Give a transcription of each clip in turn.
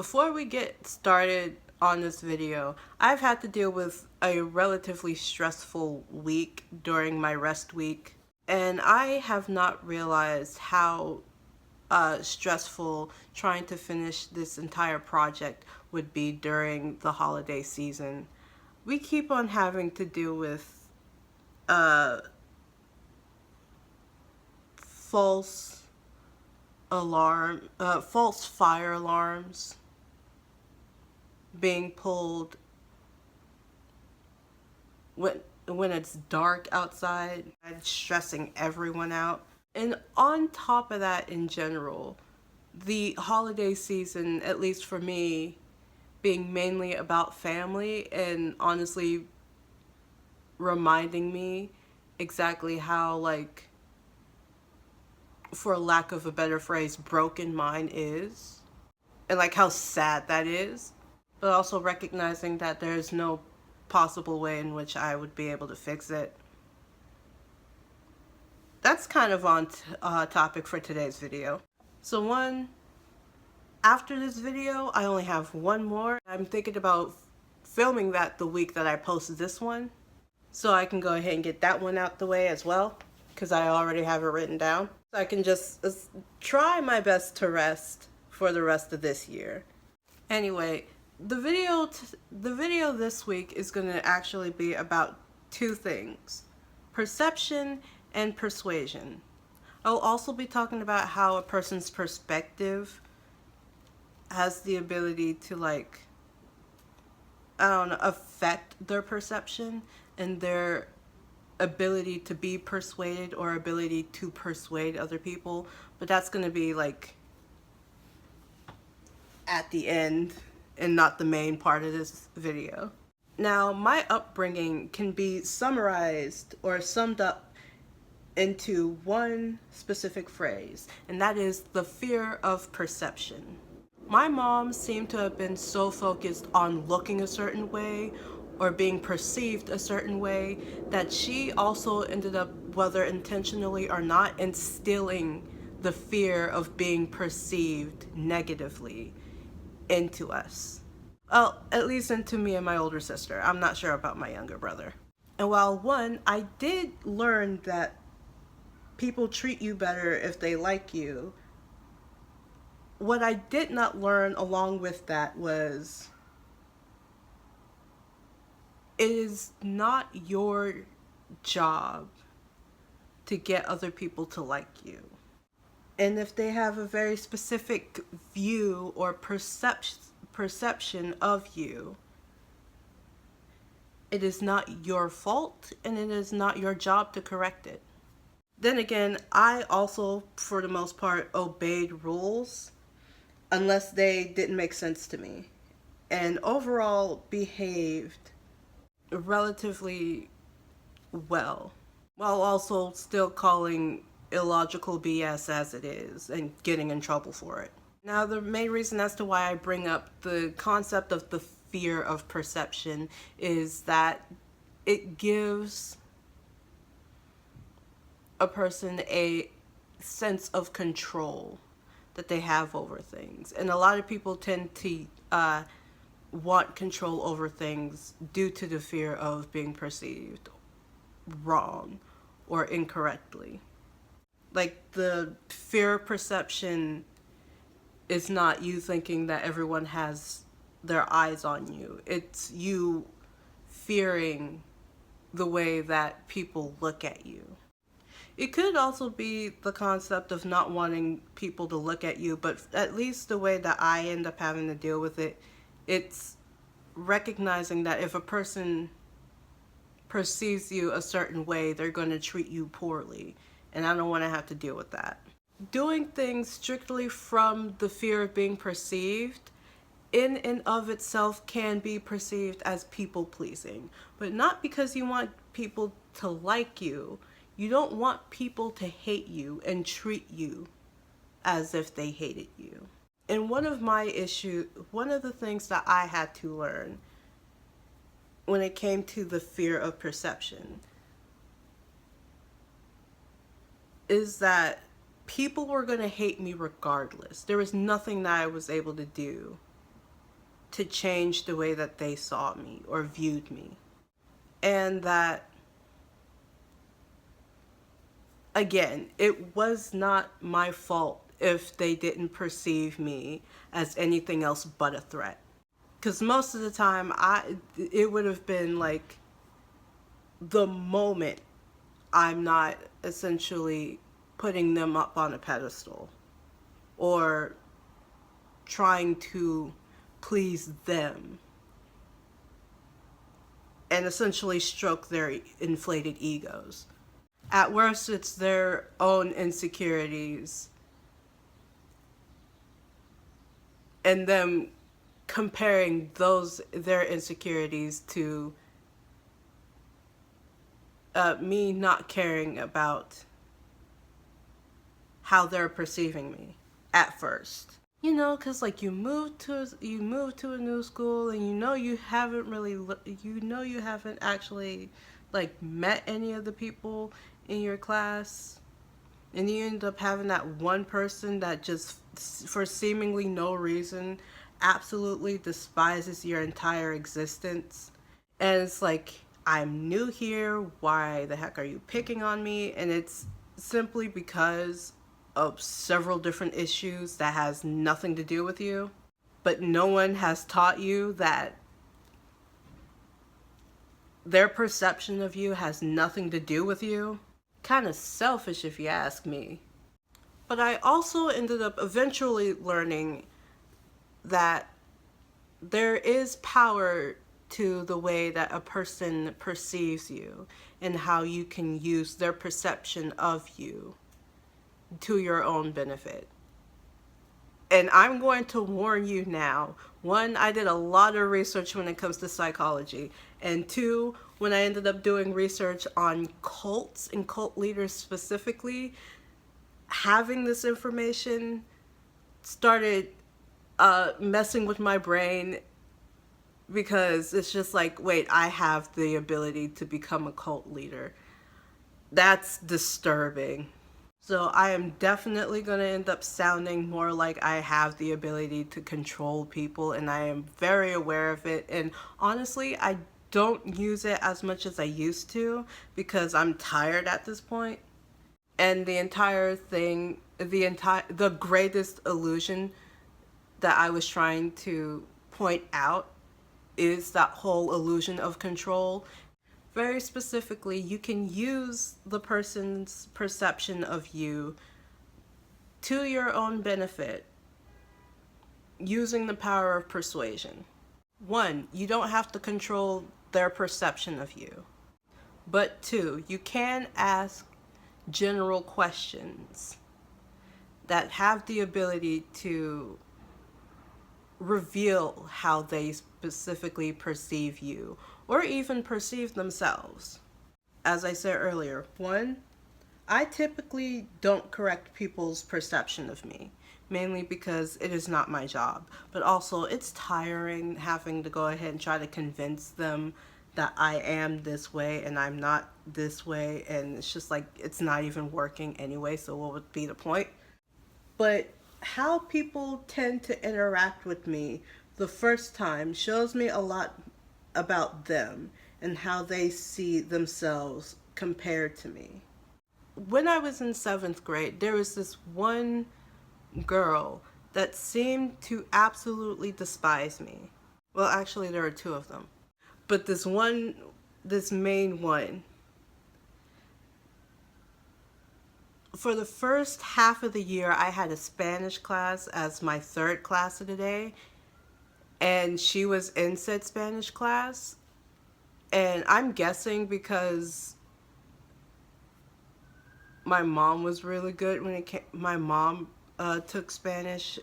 Before we get started on this video, I've had to deal with a relatively stressful week during my rest week, and I have not realized how stressful trying to finish this entire project would be during the holiday season. We keep on having to deal with false false fire alarms being pulled when it's dark outside and stressing everyone out. And on top of that, in general, the holiday season, at least for me, being mainly about family and honestly reminding me exactly how, like, for lack of a better phrase, broken mine is, and like how sad that is, but also recognizing that there's no possible way in which I would be able to fix it. That's kind of on topic for today's video. So after this video, I only have one more. I'm thinking about filming that the week that I post this one, so I can go ahead and get that one out the way as well, because I already have it written down. So I can just try my best to rest for the rest of this year. Anyway, the video this week is going to actually be about two things: perception and persuasion. I'll also be talking about how a person's perspective has the ability to, like, I don't know, affect their perception and their ability to be persuaded or ability to persuade other people. But that's going to be like at the end and not the main part of this video. Now, my upbringing can be summarized or summed up into one specific phrase, and that is the fear of perception. My mom seemed to have been so focused on looking a certain way or being perceived a certain way that she also ended up, whether intentionally or not, instilling the fear of being perceived negatively into us. Well, at least into me and my older sister. I'm not sure about my younger brother. And while I did learn that people treat you better if they like you, what I did not learn along with that was it is not your job to get other people to like you. And if they have a very specific view or perception of you, it is not your fault and it is not your job to correct it. Then again, I also, for the most part, obeyed rules unless they didn't make sense to me, and overall behaved relatively well, while also still calling illogical BS as it is and getting in trouble for it. Now, the main reason as to why I bring up the concept of the fear of perception is that it gives a person a sense of control that they have over things. And a lot of people tend to want control over things due to the fear of being perceived wrong or incorrectly. Like, the fear of perception is not you thinking that everyone has their eyes on you. It's you fearing the way that people look at you. It could also be the concept of not wanting people to look at you, but at least the way that I end up having to deal with it, it's recognizing that if a person perceives you a certain way, they're going to treat you poorly, and I don't want to have to deal with that. Doing things strictly from the fear of being perceived in and of itself can be perceived as people pleasing, but not because you want people to like you. You don't want people to hate you and treat you as if they hated you. And one of the things that I had to learn when it came to the fear of perception is that people were going to hate me regardless. There was nothing that I was able to do to change the way that they saw me or viewed me. And that, again, it was not my fault if they didn't perceive me as anything else but a threat. Because most of the time, it would have been like the moment I'm not essentially putting them up on a pedestal or trying to please them and essentially stroke their inflated egos. At worst, it's their own insecurities and them comparing their insecurities to me not caring about how they're perceiving me at first. You know, because like you move to a new school and you haven't actually like met any of the people in your class, and you end up having that one person that just for seemingly no reason absolutely despises your entire existence. And it's like, I'm new here, why the heck are you picking on me? And it's simply because of several different issues that has nothing to do with you, but no one has taught you that their perception of you has nothing to do with you. Kind of selfish if you ask me. But I also ended up eventually learning that there is power to the way that a person perceives you and how you can use their perception of you to your own benefit. And I'm going to warn you now. One, I did a lot of research when it comes to psychology. And two, when I ended up doing research on cults and cult leaders specifically, having this information started messing with my brain, because it's just like, wait, I have the ability to become a cult leader. That's disturbing. So I am definitely going to end up sounding more like I have the ability to control people, and I am very aware of it. And honestly, I don't use it as much as I used to because I'm tired at this point. And the entire thing, the greatest illusion that I was trying to point out is that whole illusion of control. Very specifically, you can use the person's perception of you to your own benefit using the power of persuasion. One, you don't have to control their perception of you. But two, you can ask general questions that have the ability to reveal how they specifically perceive you or even perceive themselves. As I said earlier, one, I typically don't correct people's perception of me, mainly because it is not my job, but also it's tiring having to go ahead and try to convince them that I am this way and I'm not this way, and it's just like, it's not even working anyway, so what would be the point? But how people tend to interact with me the first time shows me a lot about them and how they see themselves compared to me. When I was in 7th grade, there was this one girl that seemed to absolutely despise me. Well, actually, there were two of them. But this main one, for the first half of the year, I had a Spanish class as my third class of the day, and she was in said Spanish class. And I'm guessing because my mom was really good when it came. My mom took Spanish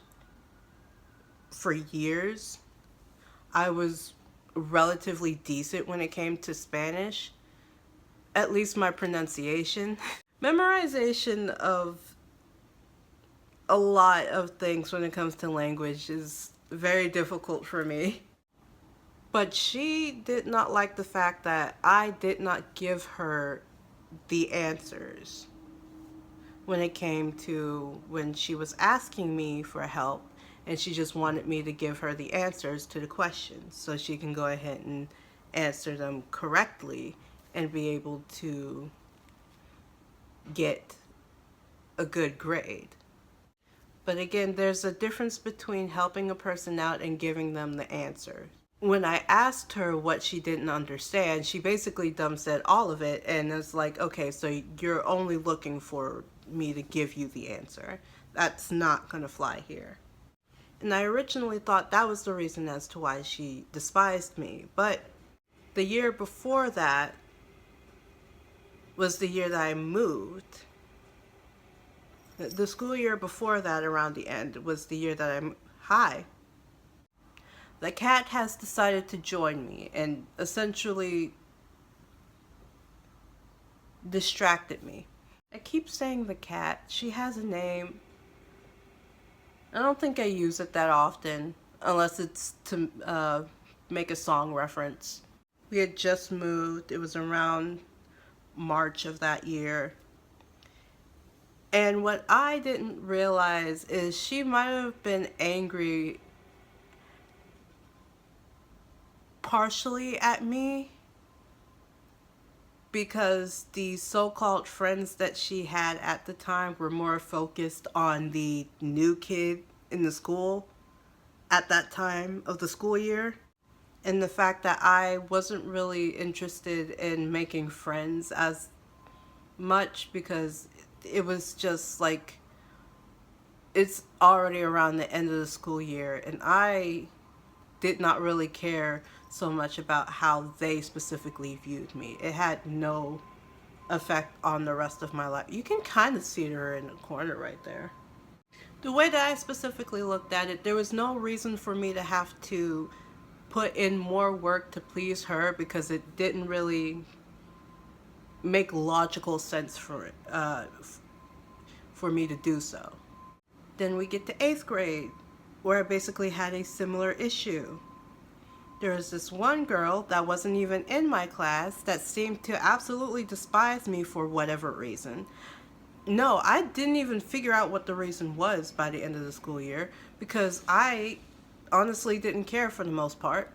for years. I was relatively decent when it came to Spanish, at least my pronunciation. Memorization of a lot of things when it comes to language is very difficult for me. But she did not like the fact that I did not give her the answers when it came to when she was asking me for help and she just wanted me to give her the answers to the questions so she can go ahead and answer them correctly and be able to get a good grade. But again, there's a difference between helping a person out and giving them the answer. When I asked her what she didn't understand, she basically dumb said all of it, and it's like, okay, so you're only looking for me to give you the answer. That's not gonna fly here. And I originally thought that was the reason as to why she despised me, but the year before that was the year that I moved. The school year before that, around the end, was the year that hi. The cat has decided to join me and essentially distracted me. I keep saying the cat. She has a name. I don't think I use it that often, unless it's to make a song reference. We had just moved. It was around March of that year. And what I didn't realize is she might have been angry partially at me because the so-called friends that she had at the time were more focused on the new kid in the school at that time of the school year, and the fact that I wasn't really interested in making friends as much because it was just like it's already around the end of the school year, and I did not really care so much about how they specifically viewed me. It had no effect on the rest of my life. You can kind of see her in the corner right there. The way that I specifically looked at it, there was no reason for me to have to put in more work to please her because it didn't really make logical sense for me to do so. Then we get to 8th grade, where I basically had a similar issue. There was this one girl that wasn't even in my class that seemed to absolutely despise me for whatever reason. No, I didn't even figure out what the reason was by the end of the school year because I honestly didn't care for the most part.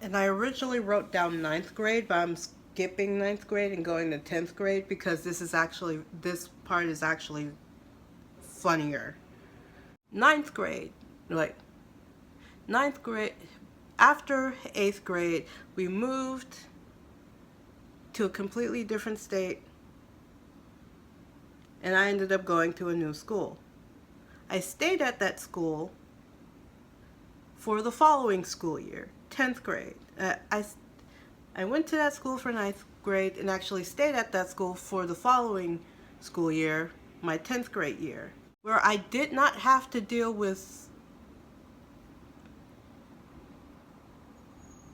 And I originally wrote down 9th grade, but I'm skipping 9th grade and going to 10th grade because this part is actually funnier. 9th grade, after 8th grade, we moved to a completely different state, and I ended up going to a new school. I stayed at that school for the following school year, 10th grade. I went to that school for 9th grade and actually stayed at that school for the following school year, my 10th grade year, where I did not have to deal with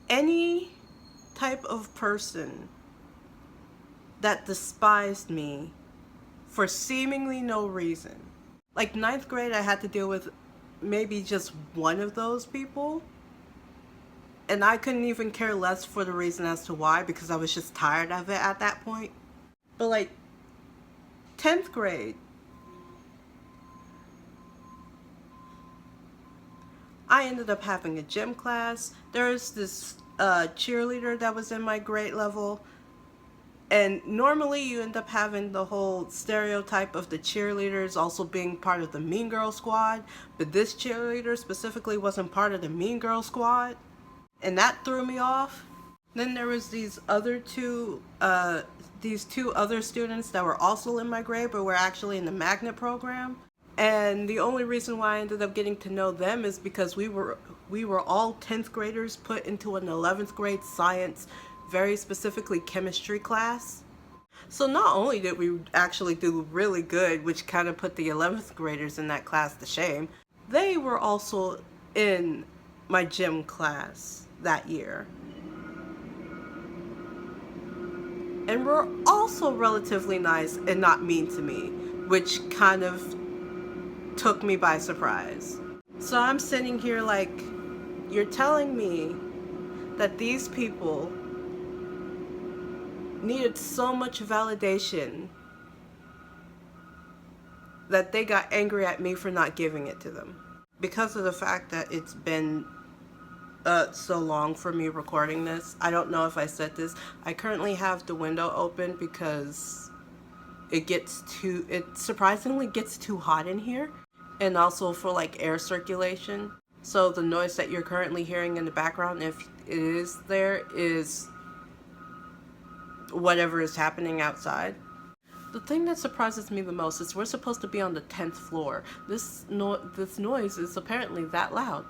any type of person that despised me for seemingly no reason. Like 9th grade, I had to deal with maybe just one of those people, and I couldn't even care less for the reason as to why because I was just tired of it at that point. But like 10th grade, I ended up having a gym class. There's this cheerleader that was in my grade level, and normally you end up having the whole stereotype of the cheerleaders also being part of the Mean Girl squad, but this cheerleader specifically wasn't part of the Mean Girl squad, and that threw me off. Then there was these two other students that were also in my grade but were actually in the magnet program. And the only reason why I ended up getting to know them is because we were all 10th graders put into an 11th grade science, very specifically chemistry class. So not only did we actually do really good, which kind of put the 11th graders in that class to shame, they were also in my gym class that year. And were also relatively nice and not mean to me, which kind of took me by surprise. So I'm sitting here like, you're telling me that these people needed so much validation that they got angry at me for not giving it to them. Because of the fact that it's been so long for me recording this, I don't know if I said this. I currently have the window open because it surprisingly gets too hot in here, and also for like air circulation. So the noise that you're currently hearing in the background, if it is there, is whatever is happening outside. The thing that surprises me the most is we're supposed to be on the 10th floor. This noise is apparently that loud.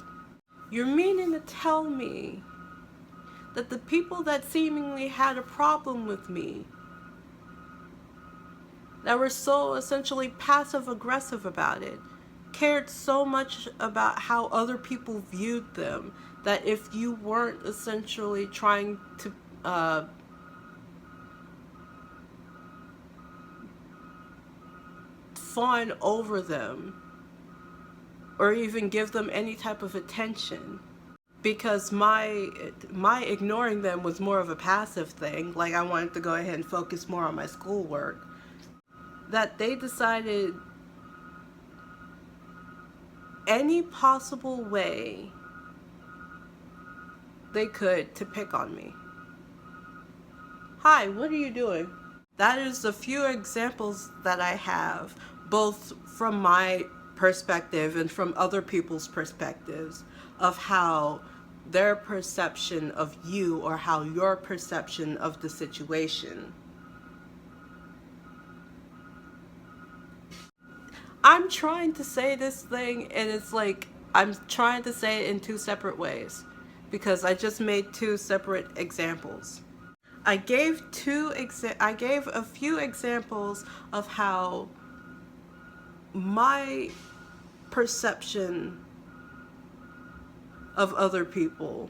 You're meaning to tell me that the people that seemingly had a problem with me, that were so essentially passive aggressive about it, cared so much about how other people viewed them, that if you weren't essentially trying to fawn over them or even give them any type of attention, because my ignoring them was more of a passive thing, like I wanted to go ahead and focus more on my schoolwork, that they decided any possible way they could to pick on me. Hi, what are you doing? That is a few examples that I have, both from my perspective and from other people's perspectives, of how their perception of you, or how your perception of the situation. I'm trying to say this thing, and it's like I'm trying to say it in two separate ways, because I just made two separate examples. I gave a few examples of how my perception of other people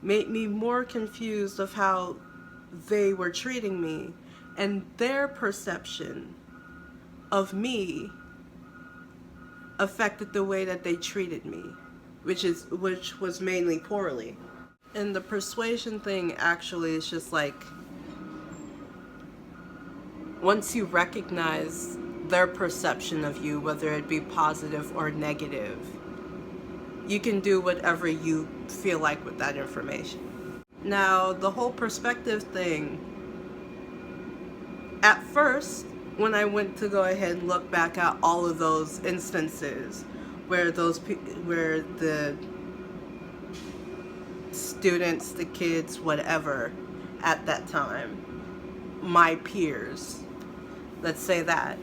made me more confused of how they were treating me, and their perception of me affected the way that they treated me, which was mainly poorly. And the persuasion thing actually is just like, once you recognize their perception of you, whether it be positive or negative, you can do whatever you feel like with that information. Now, the whole perspective thing, at first, when I went to go ahead and look back at all of those instances where where the students, the kids, whatever, at that time, my peers, let's say that,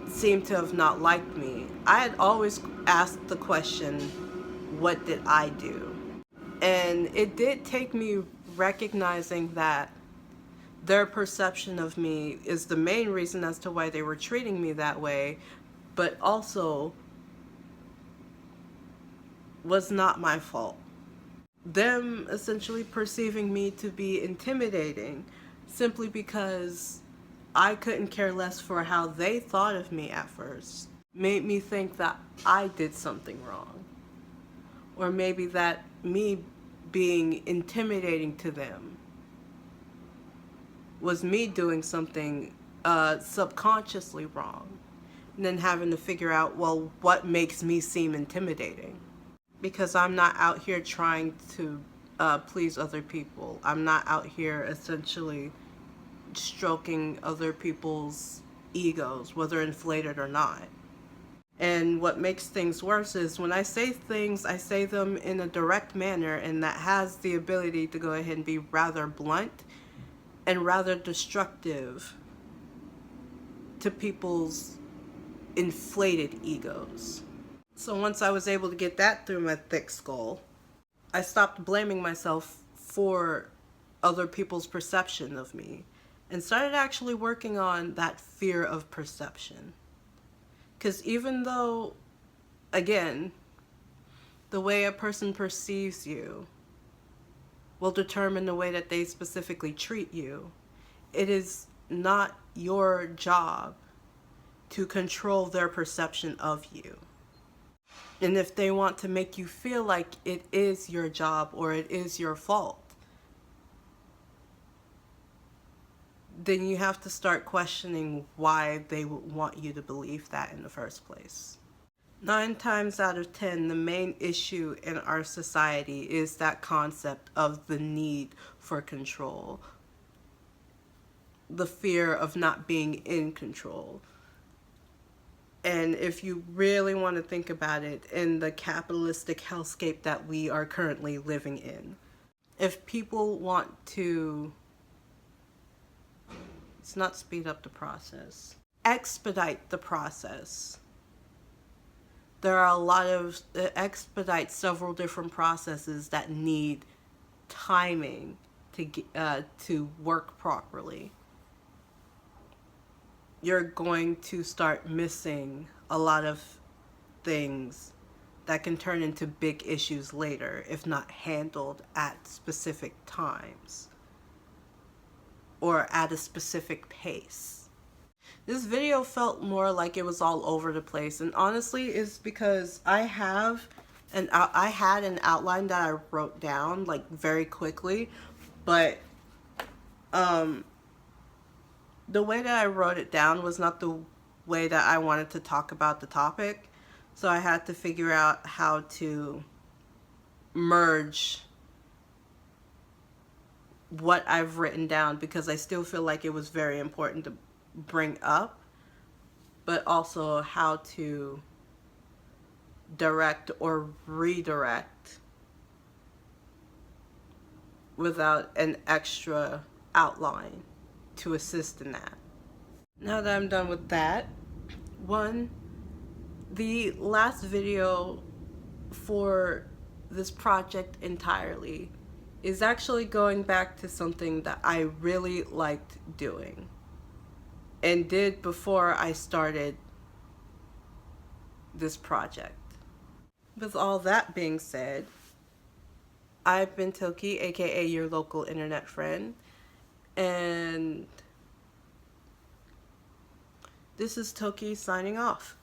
seemed to have not liked me, I had always asked the question, what did I do? And it did take me recognizing that their perception of me is the main reason as to why they were treating me that way, but also was not my fault. Them essentially perceiving me to be intimidating simply because I couldn't care less for how they thought of me at first made me think that I did something wrong. Or maybe that me being intimidating to them was me doing something subconsciously wrong. And then having to figure out, well, what makes me seem intimidating? Because I'm not out here trying to please other people. I'm not out here essentially stroking other people's egos, whether inflated or not. And what makes things worse is when I say things, I say them in a direct manner, and that has the ability to go ahead and be rather blunt and rather destructive to people's inflated egos. So once I was able to get that through my thick skull, I stopped blaming myself for other people's perception of me and started actually working on that fear of perception. Because even though, again, the way a person perceives you will determine the way that they specifically treat you, it is not your job to control their perception of you. And if they want to make you feel like it is your job or it is your fault, then you have to start questioning why they would want you to believe that in the first place. Nine times out of 10, the main issue in our society is that concept of the need for control, the fear of not being in control. And if you really want to think about it, in the capitalistic hellscape that we are currently living in, if people want to, it's not speed up the process, expedite the process. There are a lot of, expedite several different processes that need timing to work properly. You're going to start missing a lot of things that can turn into big issues later if not handled at specific times or at a specific pace. This video felt more like it was all over the place, and honestly it's because I had an outline that I wrote down like very quickly, but the way that I wrote it down was not the way that I wanted to talk about the topic. So I had to figure out how to merge what I've written down, because I still feel like it was very important to bring up, but also how to direct or redirect without an extra outline to assist in that. Now that I'm done with that, the last video for this project entirely is actually going back to something that I really liked doing and did before I started this project. With all that being said, I've been Toki, aka your local internet friend, and this is Toki signing off.